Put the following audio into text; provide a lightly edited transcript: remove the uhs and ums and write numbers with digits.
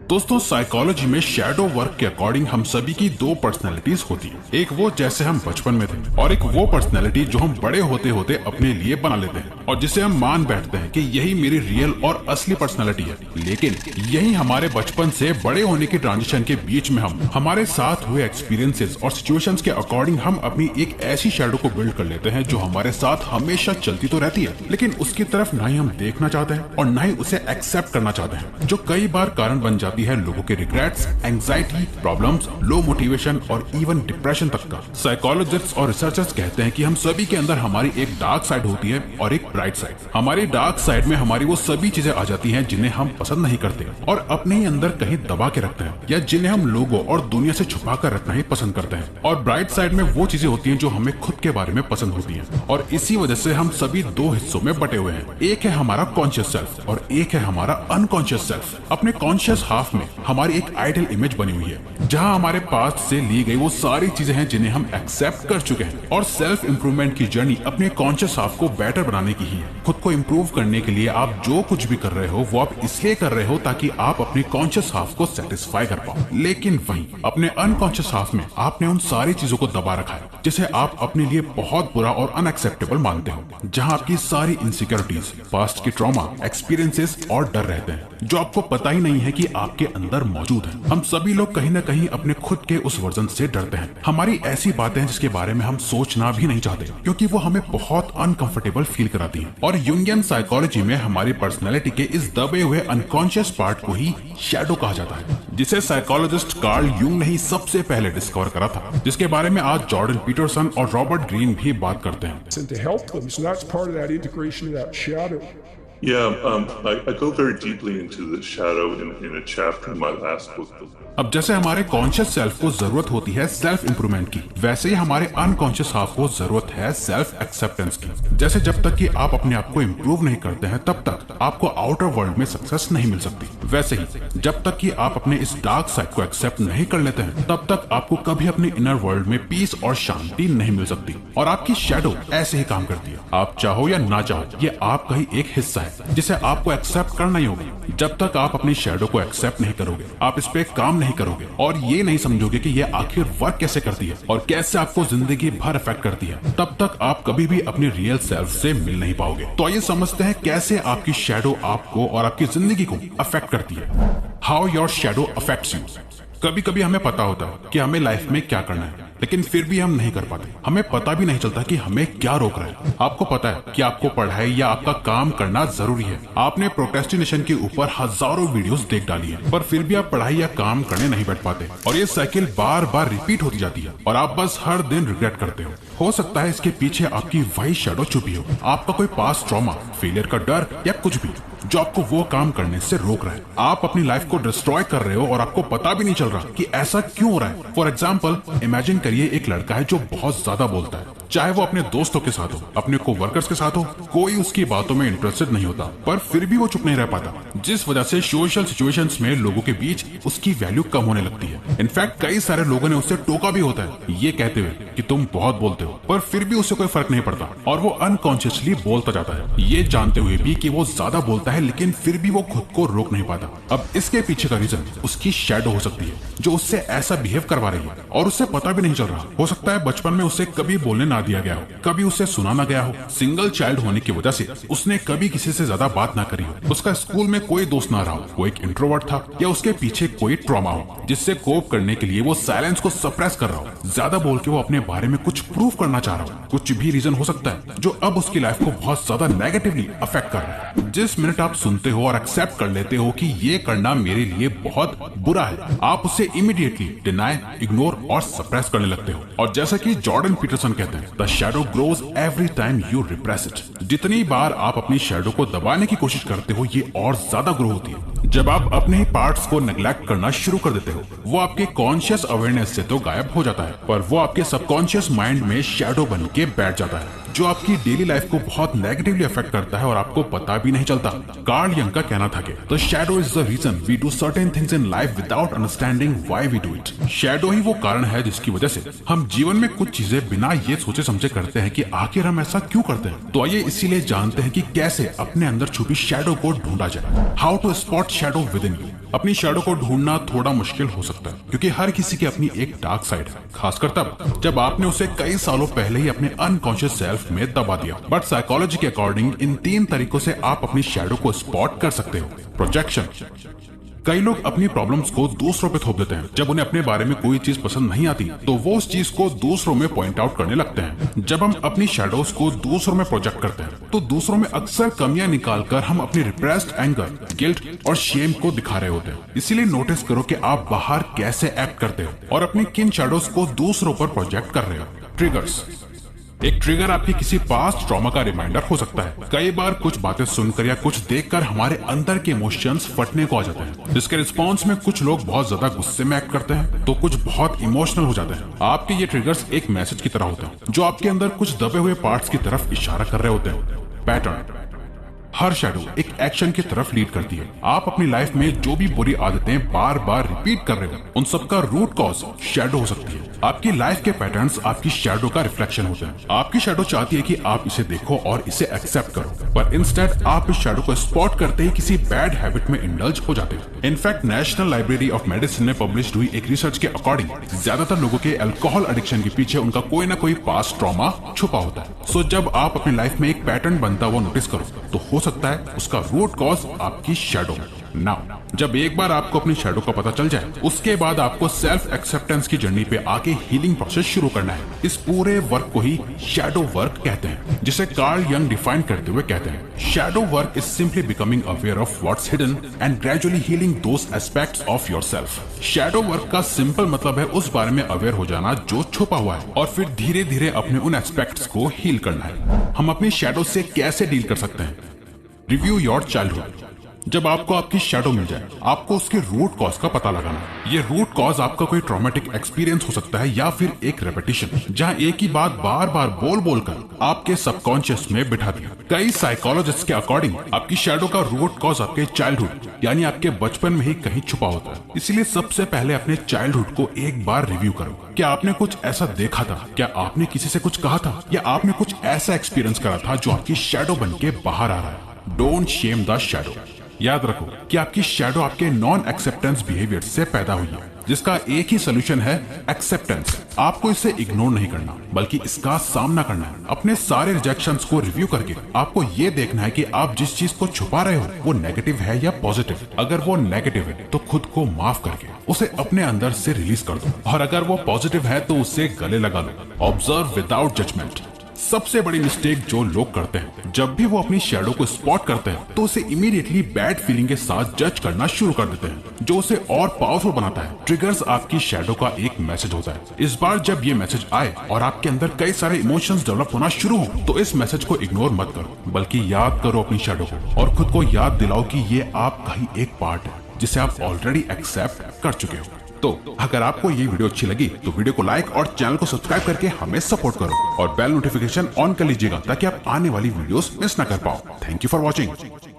दोस्तों, साइकोलॉजी में shadow work के अकॉर्डिंग हम सभी की दो पर्सनैलिटीज होती है। एक वो जैसे हम बचपन में थे और एक वो पर्सनैलिटी जो हम बड़े होते होते अपने लिए बना लेते हैं और जिसे हम मान बैठते हैं कि यही मेरी रियल और असली पर्सनैलिटी है। लेकिन यही हमारे बचपन से बड़े होने की ट्रांजिशन के बीच में हम हमारे साथ हुए एक्सपीरियंसेस और सिचुएशंस के अकॉर्डिंग हम अपनी एक ऐसी शैडो को बिल्ड कर लेते हैं जो हमारे साथ हमेशा चलती तो रहती है, लेकिन उसकी तरफ ना ही हम देखना चाहते हैं और ना ही उसे एक्सेप्ट करना चाहते हैं, जो कई बार कारण बन जाती है लोगों के regrets, anxiety, problems, low motivation और इवन डिप्रेशन तक का। साइकोलॉजिस्ट्स और रिसर्चर्स कहते हैं कि हम सभी के अंदर हमारी एक डार्क साइड होती है और एक ब्राइट साइड। हमारी डार्क साइड में हमारी वो सभी चीजें आ जाती हैं जिन्हें हम पसंद नहीं करते और अपने ही अंदर कहीं दबा के रखते हैं या जिन्हें हम लोगों और दुनिया से छुपा कर रखना ही पसंद करते हैं। और ब्राइट साइड में वो चीजें होती हैं जो हमें खुद के बारे में पसंद होती हैं और इसी वजह से हम सभी दो हिस्सों में बटे हुए हैं। एक है हमारा कॉन्शियस सेल्फ और एक है हमारा अनकॉन्शियस सेल्फ। अपने कॉन्शियस हाफ में हमारी एक आइडियल इमेज बनी हुई है जहां हमारे पास्ट से ली गई वो सारी चीजें हैं जिन्हें हम एक्सेप्ट कर चुके हैं और सेल्फ इंप्रूवमेंट की जर्नी अपने कॉन्शियस हाफ को बेटर बनाने की ही है। खुद को इम्प्रूव करने के लिए आप जो कुछ भी कर रहे हो वो आप इसलिए कर रहे हो ताकि आप अपने कॉन्शियस हाफ को सेटिस्फाई कर पाओ, लेकिन वहीं अपने अनकॉन्शियस हाफ में आपने उन सारी चीजों को दबा रखा है जिसे आप अपने लिए बहुत बुरा और अनएक्सेप्टेबल मानते हो, जहां आपकी सारी इनसिक्योरिटीज, पास्ट की ट्रॉमा, एक्सपीरियंसेस और डर रहते हैं जो आपको पता ही नहीं है कि आपके अंदर मौजूद है। हम सभी लोग कहीं न कहीं अपने खुद के उस वर्जन से डरते हैं। हमारी ऐसी बातें हैं जिसके बारे में हम सोचना भी नहीं चाहते क्योंकि वो हमें बहुत अनकंफर्टेबल फील कराती हैं। और यूंगियन साइकोलॉजी में हमारी पर्सनैलिटी के इस दबे हुए अनकॉन्शियस पार्ट को ही शैडो कहा जाता है, जिसे साइकोलॉजिस्ट कार्ल यूंग ने ही सबसे पहले डिस्कवर करा था, जिसके बारे में आज जॉर्डन पीटरसन और रॉबर्ट ग्रीन भी बात करते हैं। I go very deeply into the shadow in a chapter in my last book. अब जैसे हमारे कॉन्शियस सेल्फ को जरूरत होती है सेल्फ इंप्रूवमेंट की, वैसे ही हमारे अनकॉन्शियस हाफ को जरूरत है सेल्फ एक्सेप्टेंस की। जैसे जब तक कि आप अपने आप को इम्प्रूव नहीं करते हैं तब तक आपको आउटर वर्ल्ड में सक्सेस नहीं मिल सकती। वैसे ही जब तक कि आप अपने इस डार्क साइड को एक्सेप्ट नहीं कर लेते हैं तब तक आपको कभी अपने इनर वर्ल्ड में पीस और शांति नहीं मिल सकती। और आपकी शैडो ऐसे ही काम करती है, आप चाहो या ना चाहो, ये आपका ही एक हिस्सा है जिसे आपको एक्सेप्ट करना ही होगा। जब तक आप अपनी शैडो को एक्सेप्ट नहीं करोगे, आप इस पे काम नहीं करोगे और ये नहीं समझोगे कि ये आखिर वर्क कैसे करती है और कैसे आपको जिंदगी भर इफेक्ट करती है, तब तक आप कभी भी अपनी रियल सेल्फ से मिल नहीं पाओगे। तो आइए समझते हैं कैसे आपकी शैडो आपको और आपकी जिंदगी को अफेक्ट करती है। How your shadow affects you. कभी कभी हमें पता होता है कि हमें लाइफ में क्या करना है, लेकिन फिर भी हम नहीं कर पाते। हमें पता भी नहीं चलता कि हमें क्या रोक रहा है। आपको पता है कि आपको पढ़ाई या आपका काम करना जरूरी है। आपने प्रोक्रेस्टिनेशन के ऊपर हजारों वीडियोस देख डाली है, पर फिर भी आप पढ़ाई या काम करने नहीं बैठ पाते और ये साइकिल बार बार रिपीट होती जाती है और आप बस हर दिन रिग्रेट करते हो सकता है इसके पीछे आपकी वही शैडो छुपी हो, आपका कोई पास्ट ट्रॉमा, फेलियर का डर या कुछ भी जो आपको वो काम करने से रोक रहा है। आप अपनी लाइफ को डिस्ट्रॉय कर रहे हो और आपको पता भी नहीं चल रहा कि ऐसा क्यों हो रहा है। फॉर एग्जाम्पल, इमेजिन करिए एक लड़का है जो बहुत ज्यादा बोलता है, चाहे वो अपने दोस्तों के साथ हो, अपने कोवर्कर्स के साथ हो, कोई उसकी बातों में इंटरेस्टेड नहीं होता, पर फिर भी वो चुप नहीं रह पाता, जिस वजह से सोशल सिचुएशंस में लोगों के बीच उसकी वैल्यू कम होने लगती है। इनफैक्ट कई सारे लोगों ने उससे टोका भी होता है ये कहते हुए कि तुम बहुत बोलते हो, पर फिर भी उससे कोई फर्क नहीं पड़ता और वो अनकॉन्शियसली बोलता जाता है, ये जानते हुए भी कि वो ज्यादा बोलता है, लेकिन फिर भी वो खुद को रोक नहीं पाता। अब इसके पीछे का रीजन उसकी शैडो हो सकती है जो उससे ऐसा बिहेव करवा रही है और उससे पता भी नहीं चल रहा। हो सकता है बचपन में उसे कभी बोलने ना दिया गया हो, कभी उसे सुना ना गया हो, सिंगल चाइल्ड होने की वजह से उसने कभी किसी से ज्यादा बात ना करी हो, उसका स्कूल में कोई दोस्त ना रहा हो, वो एक इंट्रोवर्ट था, या उसके पीछे कोई ट्रॉमा हो जिससे कोप करने के लिए वो साइलेंस को सप्रेस कर रहा हो, ज्यादा बोल के वो अपने बारे में कुछ प्रूव करना चाह रहा हो। कुछ भी रीजन हो सकता है जो अब उसकी लाइफ को बहुत ज्यादा नेगेटिवली अफेक्ट कर रहा है। जिस मिनट आप सुनते हो और एक्सेप्ट कर लेते हो कि ये करना मेरे लिए बहुत बुरा है, आप उसे इमीडिएटली डिनाई, इग्नोर और सप्रेस करने लगते हो। और जैसा कि जॉर्डन पीटरसन कहते हैं, the shadow grows every time you repress it. जितनी बार आप अपनी शैडो को दबाने की कोशिश करते हो, ये और ज्यादा ग्रो होती है। जब आप अपने ही पार्ट्स को नेग्लेक्ट करना शुरू कर देते हो, वो आपके कॉन्शियस अवेयरनेस से तो गायब हो जाता है, पर वो आपके सबकॉन्शियस माइंड में शैडो बन के बैठ जाता है, जो आपकी डेली लाइफ को बहुत नेगेटिवली अफेक्ट करता है और आपको पता भी नहीं चलता। कार्ल यंग का कहना था कि the shadow is the reason we do certain things in life without understanding why we do it. Shadow ही वो कारण है जिसकी वजह से हम जीवन में कुछ चीजें बिना ये सोचे समझे करते हैं कि आखिर हम ऐसा क्यों करते हैं। तो आइए इसीलिए जानते हैं कि कैसे अपने अंदर छुपी शैडो को ढूंढा जाए। How to spot shadow within you. अपनी शैडो को ढूंढना थोड़ा मुश्किल हो सकता है क्योंकि हर किसी की अपनी एक डार्क साइड है, खासकर तब जब आपने उसे कई सालों पहले ही अपने अनकॉन्शियस सेल्फ में दबा दिया। बट साइकोलॉजी के अकॉर्डिंग इन 3 तरीकों से आप अपनी शैडो को स्पॉट कर सकते हो। प्रोजेक्शन। कई लोग अपनी प्रॉब्लम्स को दूसरों पे थोप देते हैं। जब उन्हें अपने बारे में कोई चीज पसंद नहीं आती तो वो उस चीज को दूसरों में पॉइंट आउट करने लगते हैं। जब हम अपनी शैडोज को दूसरों में प्रोजेक्ट करते हैं तो दूसरों में अक्सर कमियां निकालकर हम अपनी रिप्रेस्ड एंगर, गिल्ट और शेम को दिखा रहे होते हैं। इसीलिए नोटिस करो कि आप बाहर कैसे एक्ट करते हो और अपनी किन शैडोज को दूसरों पर प्रोजेक्ट कर रहे हो। ट्रिगर्स। एक ट्रिगर आपकी किसी पास्ट ट्रॉमा का रिमाइंडर हो सकता है। कई बार कुछ बातें सुनकर या कुछ देखकर हमारे अंदर के इमोशंस फटने को आ जाते हैं, जिसके रिस्पॉन्स में कुछ लोग बहुत ज्यादा गुस्से में एक्ट करते हैं तो कुछ बहुत इमोशनल हो जाते हैं। आपके ये ट्रिगर्स एक मैसेज की तरह होते हैं जो आपके अंदर कुछ दबे हुए पार्ट्स की तरफ इशारा कर रहे होते हैं। पैटर्न। हर शैडो एक एक्शन की तरफ लीड करती है। आप अपनी लाइफ में जो भी बुरी आदतें बार बार रिपीट कर रहे हो उन सबका रूट कॉज शैडो हो सकती है। आपकी लाइफ के पैटर्न्स आपकी शैडो का रिफ्लेक्शन होते हैं। आपकी शैडो चाहती है कि आप इसे देखो और इसे एक्सेप्ट करो, पर इंस्टेड आप इस शैडो को स्पॉट करते ही किसी बैड हैबिट में इंडल्ज हो जाते हो। In fact national library of medicine में पब्लिश हुई एक रिसर्च के अकॉर्डिंग ज्यादातर लोगों के अल्कोहल एडिक्शन के पीछे उनका कोई ना कोई पास्ट ट्रॉमा छुपा होता है। सो जब आप अपनी लाइफ में एक पैटर्न बनता हुआ नोटिस करो तो हो सकता है उसका रूट कॉज आपकी शैडो। नाउ जब एक बार आपको अपनी शैडो का पता चल जाए उसके बाद आपको सेल्फ एक्सेप्टेंस की जर्नी पे आके हीलिंग प्रोसेस शुरू करना है। इस पूरे वर्क को ही शैडो वर्क कहते हैं, जिसे कार्ल यंग डिफाइन करते हुए कहते हैं shadow work is simply becoming aware of what's hidden and gradually healing those aspects of yourself. Shadow work का सिंपल मतलब है उस बारे में अवेयर हो जाना जो छुपा हुआ है और फिर धीरे धीरे अपने उन एस्पेक्ट्स को हील करना है। हम अपनी शैडो से कैसे डील कर सकते हैं? Review your childhood. जब आपको आपकी शैडो मिल जाए आपको उसके रूट कॉज का पता लगाना है। ये रूट कॉज आपका कोई ट्रॉमेटिक एक्सपीरियंस हो सकता है या फिर एक रेपिटेशन जहाँ एक ही बात बार बार बोल बोल कर आपके सबकॉन्शियस में बिठा दिया। कई साइकोलॉजिस्ट के अकॉर्डिंग आपकी शैडो का रूट कॉज आपके चाइल्डहुड यानी आपके बचपन में ही कहीं छुपा होता है। इसीलिए सबसे पहले अपने चाइल्डहुड को एक बार रिव्यू करो। क्या आपने कुछ ऐसा देखा था? क्या आपने किसी से कुछ कहा था? या आपने कुछ ऐसा एक्सपीरियंस करा था जो आपकी शैडो बन के बाहर आ रहा है? Don't shame the shadow. याद रखो कि आपकी शैडो आपके नॉन एक्सेप्टेंस बिहेवियर से पैदा हुई है, जिसका एक ही सोल्यूशन है एक्सेप्टेंस। आपको इसे इग्नोर नहीं करना बल्कि इसका सामना करना है। अपने सारे रिजेक्शंस को रिव्यू करके आपको ये देखना है कि आप जिस चीज को छुपा रहे हो वो नेगेटिव है या पॉजिटिव। अगर वो नेगेटिव है तो खुद को माफ करके उसे अपने अंदर से रिलीज कर दो, और अगर वो पॉजिटिव है तो उसे गले लगा लो। Observe without judgement. सबसे बड़ी मिस्टेक जो लोग करते हैं जब भी वो अपनी शैडो को स्पॉट करते हैं तो उसे इमीडिएटली बैड फीलिंग के साथ जज करना शुरू कर देते हैं, जो उसे और पावरफुल बनाता है। ट्रिगर्स आपकी शैडो का एक मैसेज होता है। इस बार जब ये मैसेज आए और आपके अंदर कई सारे इमोशंस डेवलप होना शुरू हो तो इस मैसेज को इग्नोर मत करो बल्कि याद करो अपनी शैडो को और खुद को याद दिलाओ कि ये आपका ही एक पार्ट है जिसे आप ऑलरेडी एक्सेप्ट कर चुके हो। तो अगर आपको ये वीडियो अच्छी लगी तो वीडियो को लाइक और चैनल को सब्सक्राइब करके हमें सपोर्ट करो और बेल नोटिफिकेशन ऑन कर लीजिएगा ताकि आप आने वाली वीडियोस मिस ना कर पाओ। Thank you for watching.